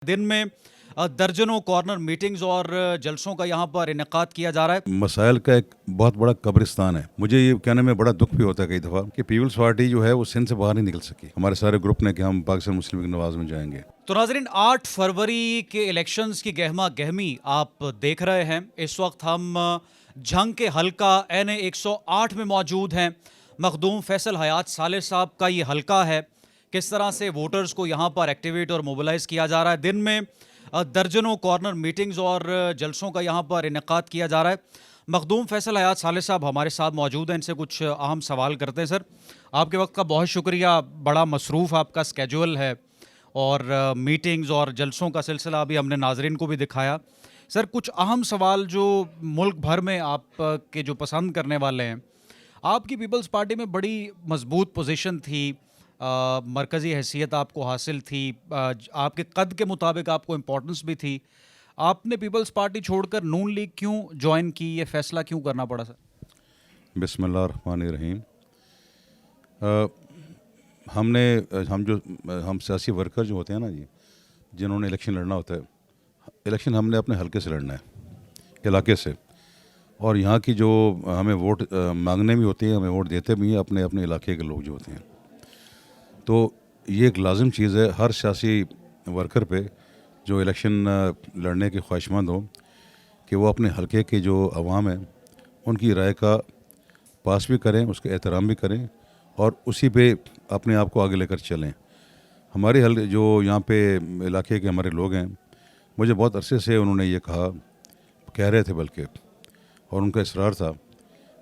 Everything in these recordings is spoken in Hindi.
दिन में दर्जनों कॉर्नर मीटिंग्स और जलसों का यहाँ पर इनेकाद किया जा रहा है। मसाइल का एक बहुत बड़ा कब्रिस्तान है। मुझे ये कहने में बड़ा दुख भी होता है कई दफ़ा कि पीपल्स पार्टी जो है वो सिंध से बाहर नहीं निकल सकी। हमारे सारे ग्रुप ने कि हम पाकिस्तान मुस्लिम लीग नवाज में जाएंगे। तो नाजरीन, 8 फरवरी के इलेक्शंस की गहमा गहमी आप देख रहे हैं। इस वक्त हम झंग के हलका NA 108 में मौजूद हैं। मखदूम फैसल हयात साले साहब का ये हलका है। किस तरह से वोटर्स को यहाँ पर एक्टिवेट और मोबिलाइज किया जा रहा है। दिन में दर्जनों कॉर्नर मीटिंग्स और जलसों का यहाँ पर इनेकाद किया जा रहा है। मखदूम फैसल हयात साले साहब हमारे साथ मौजूद हैं। इनसे कुछ अहम सवाल करते हैं। सर, आपके वक्त का बहुत शुक्रिया। बड़ा मसरूफ़ आपका स्केजुअल है और मीटिंग्स और जलसों का सिलसिला अभी हमने नाजरीन को भी दिखाया। सर, कुछ अहम सवाल जो मुल्क भर में आप के जो पसंद करने वाले हैं। आपकी पीपल्स पार्टी में बड़ी मजबूत पोजीशन थी, मरकज़ी हैसियत आपको हासिल थी, आपके कद के मुताबिक आपको इम्पोर्टेंस भी थी। आपने पीपल्स पार्टी छोड़कर नून लीग क्यों ज्वाइन की? ये फ़ैसला क्यों करना पड़ा सर? बिस्मिल्लाहिर्रहमानिर्रहीम। हम सियासी वर्कर जो होते हैं ना जी, जिन्होंने इलेक्शन लड़ना होता है, इलेक्शन हमने अपने हलके से लड़ना है, इलाके से। और यहाँ की जो हमें वोट मांगने भी होती है, हमें वोट देते भी हैं अपने अपने इलाके के लोग जो होते हैं। तो ये एक लाजिम चीज़ है हर सियासी वर्कर पे जो इलेक्शन लड़ने के ख्वाहिशमंद हो कि वो अपने हलके के जो अवाम है उनकी राय का पास भी करें, उसका एहतराम भी करें और उसी पे अपने आप को आगे लेकर चलें। हमारे जो यहाँ पे इलाके के हमारे लोग हैं, मुझे बहुत अरसे से उन्होंने ये कह रहे थे बल्कि, और उनका इसरार था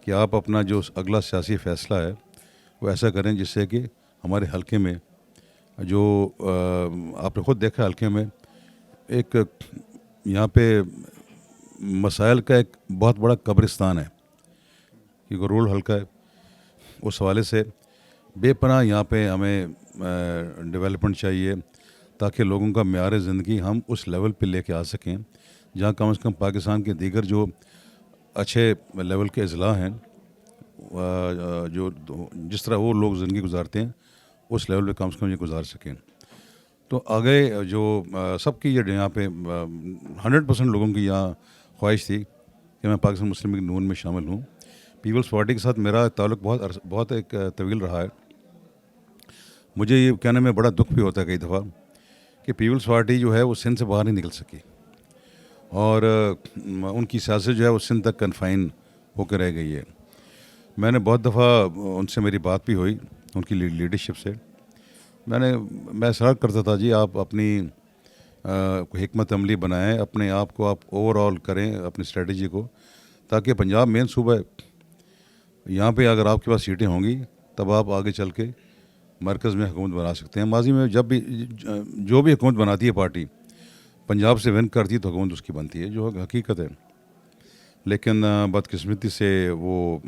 कि आप अपना जो अगला सियासी फ़ैसला है वो ऐसा करें जिससे कि हमारे हलके में जो आपने ख़ुद देखा हलके में एक यहाँ पे मसाइल का एक बहुत बड़ा कब्रिस्तान है, क्योंकि रूरल हलका है। उस हवाले से बेपनाह यहाँ पे हमें डेवलपमेंट चाहिए ताकि लोगों का मेयार ज़िंदगी हम उस लेवल पे लेके आ सकें जहाँ कम से कम पाकिस्तान के दीगर जो अच्छे लेवल के अजला हैं, जो जिस तरह वो लोग ज़िंदगी गुजारते हैं उस लेवल पे कम से कम ये गुजार सकें। तो आगे जो सबकी ये यहाँ पे 100% लोगों की यहाँ ख्वाहिश थी कि मैं पाकिस्तान मुस्लिम लीग नून में शामिल हूँ। पीपल्स पार्टी के साथ मेरा ताल्लुक़ बहुत एक तवील रहा है। मुझे ये कहने में बड़ा दुख भी होता है कई दफ़ा कि पीपल्स पार्टी जो है वो सिंध से बाहर नहीं निकल सकी और उनकी सियासत जो है वो सिंध तक कन्फाइन होकर रह गई है। मैंने बहुत दफ़ा उनसे मेरी बात भी हुई, उनकी लीडरशिप से। मैं सलाह करता था जी आप अपनी हिकमत अमली बनाएं, अपने आप को आप ओवरऑल करें अपनी स्ट्रेटजी को, ताकि पंजाब मेन सूबा है, यहाँ पे अगर आपके पास सीटें होंगी तब आप आगे चल के मरकज़ में हुकूमत बना सकते हैं। माजी में जब भी जो भी हुकूमत बनाती है पार्टी, पंजाब से विन करती है तो हुकूमत उसकी बनती है, जो हकीकत है। लेकिन बदकिस्मती से वो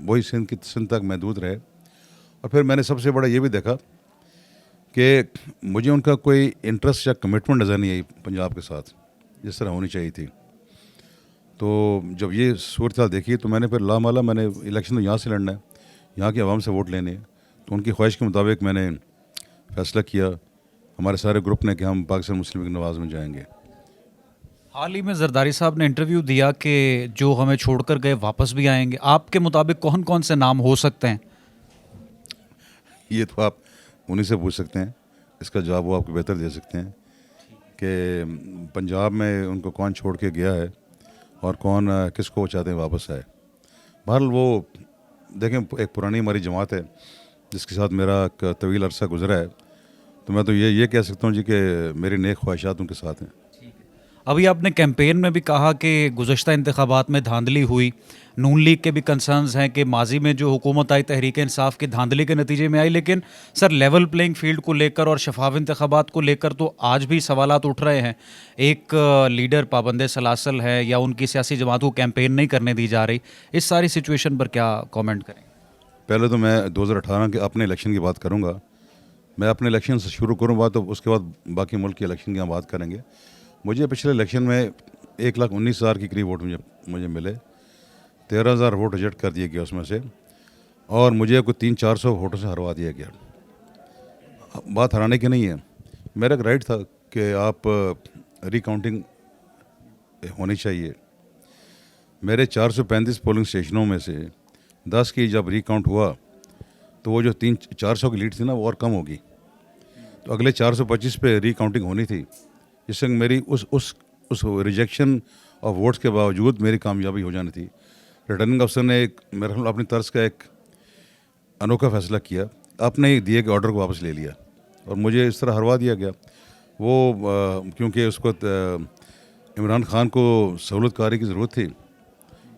वही सिंध तक महदूद रहे। और फिर मैंने सबसे बड़ा ये भी देखा कि मुझे उनका कोई इंटरेस्ट या कमिटमेंट नज़र नहीं आई पंजाब के साथ जिस तरह होनी चाहिए थी। तो जब ये सूरत देखी तो मैंने फिर लामाला मैंने इलेक्शन तो यहाँ से लड़ना है, यहाँ की आवाम से वोट लेने हैं। तो उनकी ख्वाहिश के मुताबिक मैंने फ़ैसला किया, हमारे सारे ग्रुप ने, कि हम पाकिस्तान मुस्लिम लीग नवाज में जाएंगे। हाल ही में जरदारी साहब ने इंटरव्यू दिया कि जो हमें छोड़कर गए वापस भी आएंगे। आपके मुताबिक कौन कौन से नाम हो सकते हैं? ये तो आप उन्हीं से पूछ सकते हैं, इसका जवाब वो आपको बेहतर दे सकते हैं कि पंजाब में उनको कौन छोड़ के गया है और कौन किसको चाहते हैं वापस आए। बहरहाल वो देखें, एक पुरानी हमारी जमात है जिसके साथ मेरा एक तवील अरसा गुजरा है, तो मैं तो ये कह सकता हूँ जी कि मेरी नेक ख्वाहिशात उनके साथ हैं। अभी आपने कैंपेन में भी कहा कि गुज़श्ता इंतखाबात में धांधली हुई। नून लीग के भी कंसर्न्स हैं कि माजी में जो हुकूमत आई तहरीक इंसाफ की धांधली के नतीजे में आई, लेकिन सर लेवल प्लेइंग फील्ड को लेकर और शफाफ इंतखाबात को लेकर तो आज भी सवालात उठ रहे हैं। एक लीडर पाबंद सलासल है या उनकी सियासी जमात को कैंपेन नहीं करने दी जा रही। इस सारी सिचुएशन पर क्या कॉमेंट करें? पहले तो मैं 2018 के अपने इलेक्शन की बात करूँगा। मैं अपने इलेक्शन से शुरू करूँगा तो उसके बाद बाकी मुल्क के इलेक्शन की हम बात करेंगे। मुझे पिछले इलेक्शन में 1,19,000 के करीब वोट मुझे मिले। 13,000 वोट रिजेक्ट कर दिए गया उसमें से, और मुझे कोई 300-400 वोटों से हरवा दिया गया। बात हराने की नहीं है, मेरा एक राइट था कि आप रिकाउंटिंग होनी चाहिए। मेरे 435 पोलिंग स्टेशनों में से 10 की जब रिकाउंट हुआ तो वो जो 300-400 की लीड थी ना वो और कम होगी, तो अगले 425 पे रिकाउंटिंग होनी थी, जिससे मेरी उस रिजेक्शन ऑफ वोट्स के बावजूद मेरी कामयाबी हो जानी थी। रिटर्निंग अफसर ने एक मेरे ख्याल अपनी तर्ज का एक अनोखा फैसला किया, अपने ही दिए गए ऑर्डर को वापस ले लिया और मुझे इस तरह हरवा दिया गया। वो क्योंकि उसको इमरान खान को सहूलतकारी की ज़रूरत थी,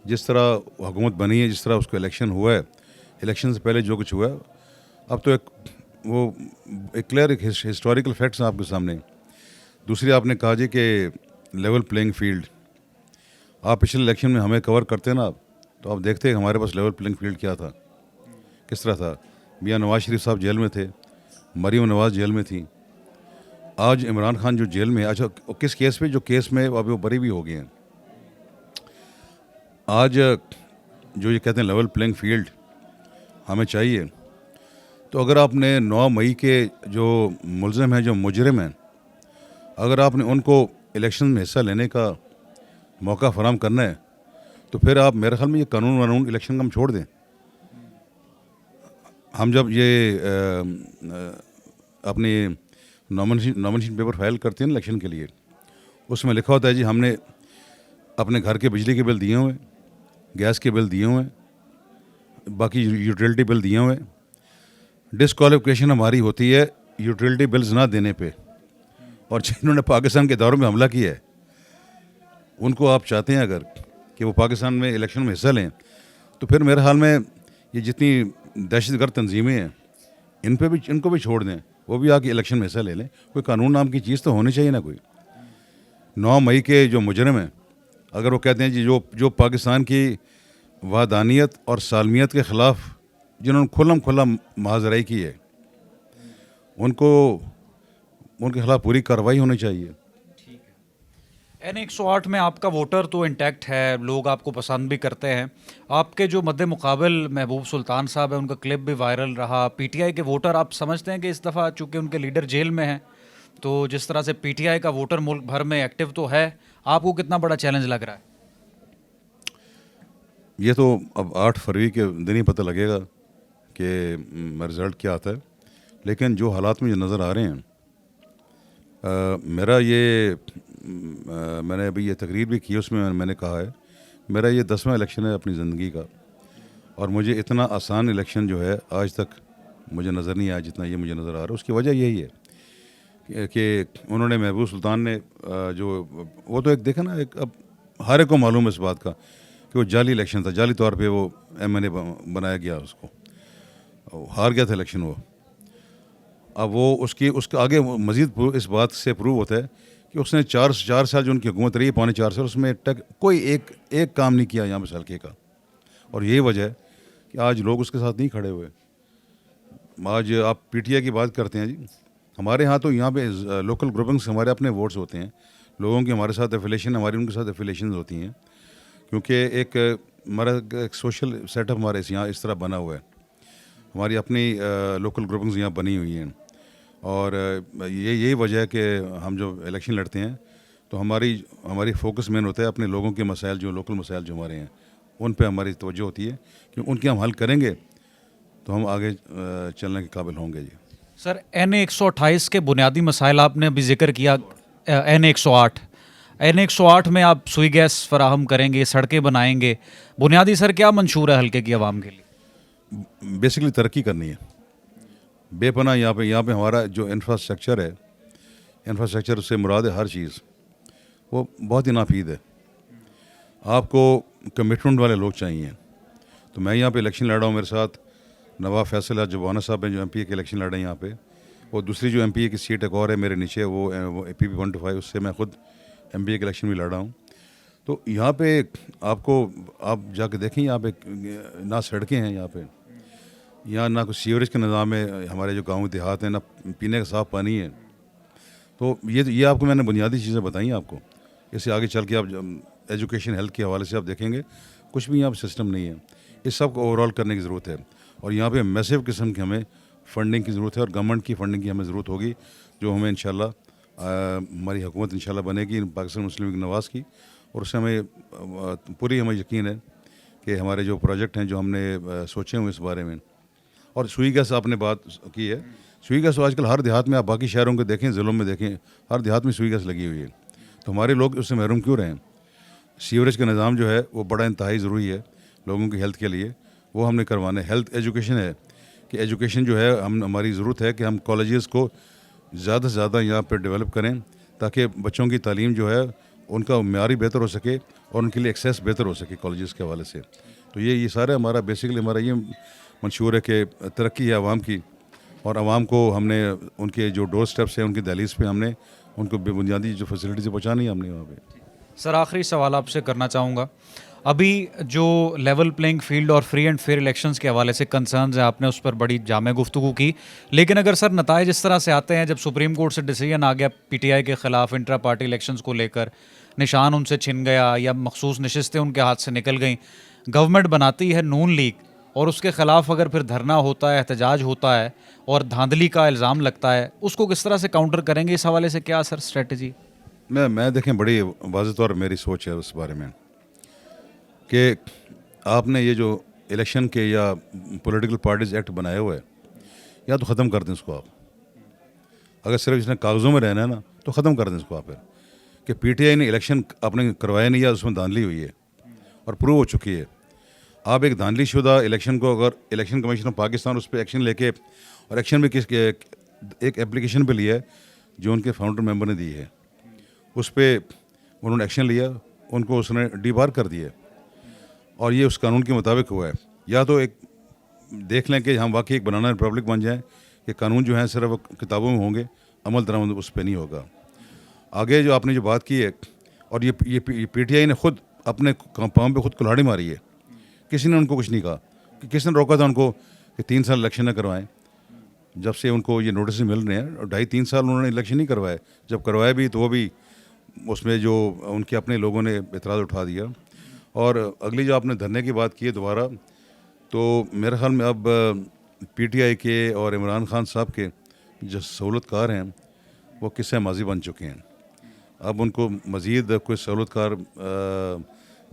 जिस तरह हुकूमत बनी है, जिस तरह उसको इलेक्शन हुआ है, इलेक्शन से पहले जो कुछ हुआ है, अब तो एक क्लियर हिस्टोरिकल फैक्ट्स हैं आपके सामने। दूसरी आपने कहा जी कि लेवल प्लेइंग फील्ड, आप पिछले इलेक्शन में हमें कवर करते ना तो आप देखते हैं हमारे पास लेवल प्लेइंग फील्ड क्या था, किस तरह था। मियाँ नवाज शरीफ साहब जेल में थे, मरीम नवाज जेल में थी, आज इमरान खान जो जेल में है, अच्छा किस केस पे, जो केस में अभी वो बरी भी हो गए हैं। आज जो ये कहते हैं लेवल प्लेइंग फील्ड हमें चाहिए, तो अगर आपने 9 मई के जो मुलजिम हैं, जो मुजरिम हैं, अगर आपने उनको इलेक्शन में हिस्सा लेने का मौका फराहम करना है तो फिर आप मेरे ख्याल में ये कानून वानून इलेक्शन का हम छोड़ दें। हम जब ये अपनी नॉमिनेशन पेपर फाइल करते हैं ना इलेक्शन के लिए, उसमें लिखा होता है जी हमने अपने घर के बिजली के बिल दिए हुए, गैस के बिल दिए हुए, बाकी यूटिलिटी बिल दिए हुए। डिस्क्वालिफिकेशन हमारी होती है यूटिलिटी बिल्स ना देने पे, और जिन्होंने पाकिस्तान के दौरों में हमला किया है उनको आप चाहते हैं अगर कि वो पाकिस्तान में इलेक्शन में हिस्सा लें, तो फिर मेरे हाल में ये जितनी दहशतगर्द तंजीमें हैं इनको भी छोड़ दें, वो भी आके इलेक्शन में हिस्सा ले लें। कोई कानून नाम की चीज़ तो होनी चाहिए ना। कोई 9 मई के जो मुजरिम हैं, अगर वो कहते हैं जी जो पाकिस्तान की वादानियत और सालमियत के ख़िलाफ़ जिन्होंने खुल्ला महाजराई की है, उनके खिलाफ पूरी कार्रवाई होनी चाहिए। N108 में आपका वोटर तो इंटैक्ट है, लोग आपको पसंद भी करते हैं। आपके जो मद्दे मुकाबिल महबूब सुल्तान साहब है, उनका क्लिप भी वायरल रहा। पीटीआई के वोटर, आप समझते हैं कि इस दफ़ा चूँकि उनके लीडर जेल में हैं, तो जिस तरह से पीटीआई का वोटर मुल्क भर में एक्टिव तो है, आपको कितना बड़ा चैलेंज लग रहा है? ये तो अब 8 फरवरी के दिन ही पता लगेगा कि रिज़ल्ट क्या आता है, लेकिन जो हालात मुझे नज़र आ रहे हैं, मेरा ये मैंने अभी ये तकरीर भी की, उसमें मैंने कहा है मेरा ये 10वां इलेक्शन है अपनी ज़िंदगी का, और मुझे इतना आसान इलेक्शन जो है आज तक मुझे नज़र नहीं आया जितना ये मुझे नज़र आ रहा है। उसकी वजह यही है कि उन्होंने महबूब सुल्तान ने जो वो तो एक देखा ना, एक अब हर एक को मालूम है इस बात का कि वो जाली इलेक्शन था, जाली तौर पे वो एमएनए बनाया गया, उसको हार गया था इलेक्शन वो। अब वो उसके आगे मज़ीद इस बात से प्रूव होता है कि उसने 4 साल जो उनकी हुकूमत रही है, 4.25 साल, उसमें कोई एक काम नहीं किया यहाँ पे हल्के का, और यही वजह है कि आज लोग उसके साथ नहीं खड़े हुए। आज आप पीटीआई की बात करते हैं जी, हमारे यहाँ तो यहाँ पे लोकल ग्रुपिंग्स हमारे अपने वोट्स होते हैं, लोगों की हमारे साथ एफिलेशन, हमारी उनके साथ एफिलेशन होती हैं, क्योंकि हमारा एक सोशल सेटअप हमारे यहाँ इस तरह बना हुआ है। हमारी अपनी लोकल ग्रुपिंग्स यहाँ बनी हुई हैं, और यही वजह है कि हम जो इलेक्शन लड़ते हैं तो हमारी फोकस मेन होता है अपने लोगों के मसाइल, जो लोकल मसाइल जो हमारे हैं उन पे हमारी तवज्जो होती है, क्योंकि उनके हम हल करेंगे तो हम आगे चलने के काबिल होंगे जी। सर, N128 के बुनियादी मसाइल आपने अभी जिक्र किया। N108 में आप सुई गैस फराहम करेंगे, सड़कें बनाएंगे, बुनियादी सर क्या मंशूर है हल्के की आवाम के लिए? बेसिकली तरक्की करनी है बेपनाह। यहाँ पे हमारा जो इंफ्रास्ट्रक्चर है, इंफ्रास्ट्रक्चर से मुराद है हर चीज़, वो बहुत ही नाफीद है। आपको कमिटमेंट वाले लोग चाहिए। तो मैं यहाँ पे इलेक्शन लड़ रहा हूँ, मेरे साथ नवाब फैसल है, जवाना साहब हैं जो एमपीए के इलेक्शन लड़ रहे हैं यहाँ पे, और दूसरी जो एमपीए की सीट एक और है मेरे नीचे, वो APP 125, उससे मैं ख़ुद एमपीए के इलेक्शन भी लड़ रहा हूँ। तो यहाँ पे आप जाके देखें, यहाँ पे ना सड़कें हैं, यहाँ ना कुछ सीवरेज का निज़ाम है, हमारे जो गाँव देहात हैं ना पीने का साफ़ पानी है। तो ये आपको मैंने बुनियादी चीज़ें बताई हैं आपको। इससे आगे चल के आप एजुकेशन हेल्थ के हवाले से आप देखेंगे कुछ भी यहाँ पर सिस्टम नहीं है। इस सब को ओवरऑल करने की ज़रूरत है, और यहाँ पे मैसिव किस्म की हमें फंडिंग की ज़रूरत है, और गवर्नमेंट की फंडिंग की हमें ज़रूरत होगी, जो हमें इंशाल्लाह हमारी हुकूमत इंशाल्लाह बनेगी पाकिस्तान मुस्लिम लीग नवाज़ की, और उससे हमें पूरी हमें यकीन है कि हमारे जो प्रोजेक्ट हैं जो हमने सोचे हुए इस बारे में। और सुई गैस आपने बात की है, सुई गैस तो आजकल हर देहात में, आप बाकी शहरों को देखें, ज़िलों में देखें, हर देहात में सुई गैस लगी हुई है। तो हमारे लोग उससे महरूम क्यों रहें? सीवरेज का निज़ाम जो है वो बड़ा इंतहाई ज़रूरी है लोगों की हेल्थ के लिए, वो हमने करवाना है। हेल्थ एजुकेशन है कि एजुकेशन जो है हमारी ज़रूरत है कि हम कॉलेजेस को ज़्यादा से ज़्यादा यहाँ पर डेवलप करें, ताकि बच्चों की तालीम जो है उनका म्यारी बेहतर हो सके और उनके लिए एक्सेस बेहतर हो सके कॉलेजेस के हवाले से। तो ये सारा हमारा बेसिकली हमारा ये मंशूर है कि तरक्की है आवाम की, और आवाम को हमने उनके जो डोर स्टेप्स हैं, उनकी दहलीज़ पे हमने उनको बुनियादी जो फैसिलिटीज़ पहुँचानी है हमने वहाँ पे। सर आखिरी सवाल आपसे करना चाहूँगा, अभी जो लेवल प्लेइंग फील्ड और फ्री एंड फेयर इलेक्शंस के हवाले से कंसर्न्स हैं, आपने उस पर बड़ी जामे गुफ्तगू की, लेकिन अगर सर नताइज इस तरह से आते हैं, जब सुप्रीम कोर्ट से डिसीजन आ गया पीटीआई के ख़िलाफ़ इंट्रा पार्टी इलेक्शंस को लेकर, निशान उनसे छिन गया या मखसूस नशिस्तें उनके हाथ से निकल गई, गवर्नमेंट बनाती है नून लीग और उसके ख़िलाफ़ अगर फिर धरना होता है, एहतजाज होता है और धांधली का इल्ज़ाम लगता है, उसको किस तरह से काउंटर करेंगे? इस हवाले से क्या सर स्ट्रेटजी? मैं देखें, बड़ी वाज़ेह तौर मेरी सोच है उस बारे में कि आपने ये जो इलेक्शन के या पॉलिटिकल पार्टीज एक्ट बनाए हुए हैं, या तो ख़त्म कर दें इसको आप। अगर सिर्फ इसने कागज़ों में रहना है ना, तो ख़त्म कर दें इसको आप। फिर कि पीटीआई ने इलेक्शन आपने करवाया नहीं, या उसमें धांधली हुई है और प्रूव हो चुकी है। आप एक धांधली शुदा इलेक्शन को, अगर इलेक्शन कमीशन ऑफ पाकिस्तान उस पर एक्शन लेके, और एक्शन भी एक एप्लीकेशन पे लिया है जो उनके फाउंडर मेंबर ने दी है, उस पर उन्होंने एक्शन लिया, उनको उसने डीबार कर दिया, और ये उस कानून के मुताबिक हुआ है। या तो एक देख लें कि हम वाकई एक बनाना रिपब्लिक बन जाएं कि कानून जो है सिर्फ किताबों में होंगे, अमल दरामद उस पर नहीं होगा। आगे जो आपने जो बात की है, और ये पीटीआई ने खुद अपने पाँव पे खुद कुल्हाड़ी मारी है, किसी ने उनको कुछ नहीं कहा, कि किसने रोका था उनको कि 3 साल इलेक्शन न करवाएं। जब से उनको ये नोटिस मिल रहे हैं, और 2.5-3 साल उन्होंने इलेक्शन नहीं करवाए, जब करवाए भी तो वो भी उसमें जो उनके अपने लोगों ने एतराज़ उठा दिया। और अगली जो आपने धरने की बात की है दोबारा, तो मेरे ख्याल में अब पीटीआई के और इमरान खान साहब के जो सहूलतकार हैं वो किस्से माजी बन चुके हैं। अब उनको मज़ीद कोई सहूलतकार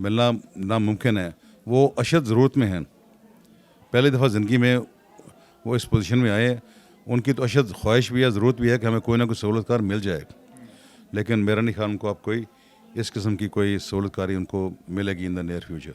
मिलना नामुमकिन है। वो अशद ज़रूरत में हैं, पहली दफ़ा ज़िंदगी में वो इस पोजीशन में आए, उनकी तो अशद ख्वाहिश भी है, ज़रूरत भी है कि हमें कोई ना कोई सहूलतकार मिल जाए। लेकिन मेरा नहीं ख्याल उनको अब कोई इस किस्म की कोई सहूलतकारी उनको मिलेगी इन द नियर फ्यूचर।